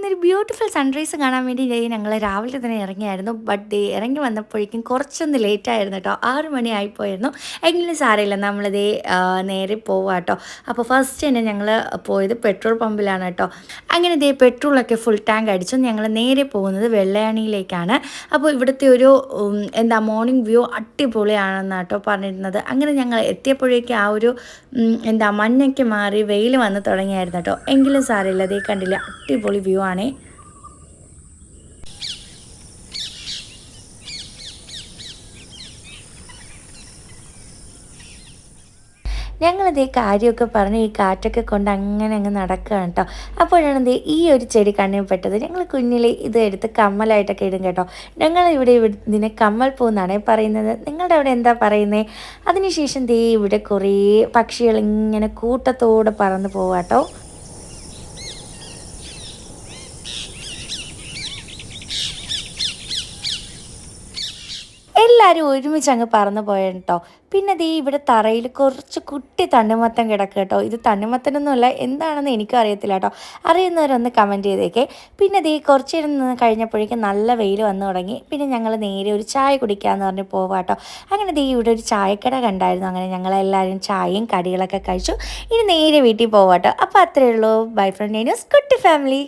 ഇന്നൊരു beautiful sunrise കാണാൻ വേണ്ടി ഞങ്ങൾ രാവിലെ തന്നെ ഇറങ്ങിയായിരുന്നു. ബട്ട് ഇറങ്ങി വന്നപ്പോഴേക്കും കുറച്ചൊന്ന് ലേറ്റ് ആയിരുന്നു കേട്ടോ. 6 മണി ആയിപ്പോയിരുന്നു. എങ്കിലും സാരമില്ല, നമ്മളിതേ നേരെ പോവാം കേട്ടോ. അപ്പോൾ ഫസ്റ്റ് തന്നെ ഞങ്ങൾ പോയത് പെട്രോൾ പമ്പിലാണ് കേട്ടോ. അങ്ങനെ പെട്രോളൊക്കെ ഫുൾ ടാങ്ക് അടിച്ചു ഞങ്ങൾ നേരെ പോകുന്നത് വെള്ളയാണിയിലേക്കാണ്. അപ്പോൾ ഇവിടുത്തെ ഒരു മോർണിംഗ് വ്യൂ അടിപൊളിയാണെന്നാണ് കേട്ടോ പറഞ്ഞിരുന്നത്. അങ്ങനെ ഞങ്ങൾ എത്തിയപ്പോഴേക്കും ആ ഒരു മഞ്ഞൊക്കെ മാറി വെയിൽ വന്ന് തുടങ്ങിയായിരുന്നു കേട്ടോ. എങ്കിലും സാരമില്ല, അതേ കണ്ടില്ല, അടിപൊളി വ്യൂ ആണേ. ഞങ്ങളിതേ കാര്യമൊക്കെ പറഞ്ഞ് ഈ കാറ്റൊക്കെ കൊണ്ട് അങ്ങനെ അങ്ങ് നടക്കുകയാണ് കേട്ടോ. അപ്പോഴാണ് ഈ ഒരു ചെടി കണ്ണിൽ പെട്ടത്. ഞങ്ങൾ കുഞ്ഞിലെ ഇത് എടുത്ത് കമ്മലായിട്ടൊക്കെ ഇടും കേട്ടോ. ഞങ്ങളിവിടെ ഇതിനെ കമ്മൽ പൂ എന്നാണ് പറയുന്നത്. നിങ്ങളുടെ അവിടെ എന്താ പറയുന്നത്? അതിനുശേഷം ഇവിടെ കുറേ പക്ഷികൾ ഇങ്ങനെ കൂട്ടത്തോടെ പറന്ന് പോവാട്ടോ. എല്ലാവരും ഒരുമിച്ച് അങ്ങ് പറന്നു പോയാണ് കേട്ടോ. പിന്നെ ഇവിടെ തറയിൽ കുറച്ച് കുട്ടി തണ്ണിമത്തൻ കിടക്കുക കേട്ടോ. ഇത് തണ്ണിമത്തനൊന്നുമല്ല, എന്താണെന്ന് എനിക്കും അറിയത്തില്ല കേട്ടോ. അറിയുന്നവരൊന്ന് കമൻറ്റ് ചെയ്തേക്കേ. പിന്നെ കുറച്ച് നേരം നിന്ന് കഴിഞ്ഞപ്പോഴേക്കും നല്ല വെയിൽ വന്നു തുടങ്ങി. പിന്നെ ഞങ്ങൾ നേരെ ഒരു ചായ കുടിക്കാമെന്ന് പറഞ്ഞ് പോവാം കേട്ടോ. അങ്ങനെ ഇവിടെ ഒരു ചായക്കട കണ്ടായിരുന്നു. അങ്ങനെ ഞങ്ങളെല്ലാവരും ചായയും കടികളൊക്കെ കഴിച്ചു. ഇനി നേരെ വീട്ടിൽ പോവാം കേട്ടോ. അപ്പോൾ അത്രയേ ഉള്ളൂ. ബൈ ഫ്രം നേനൂസ് കുട്ടി ഫാമിലി.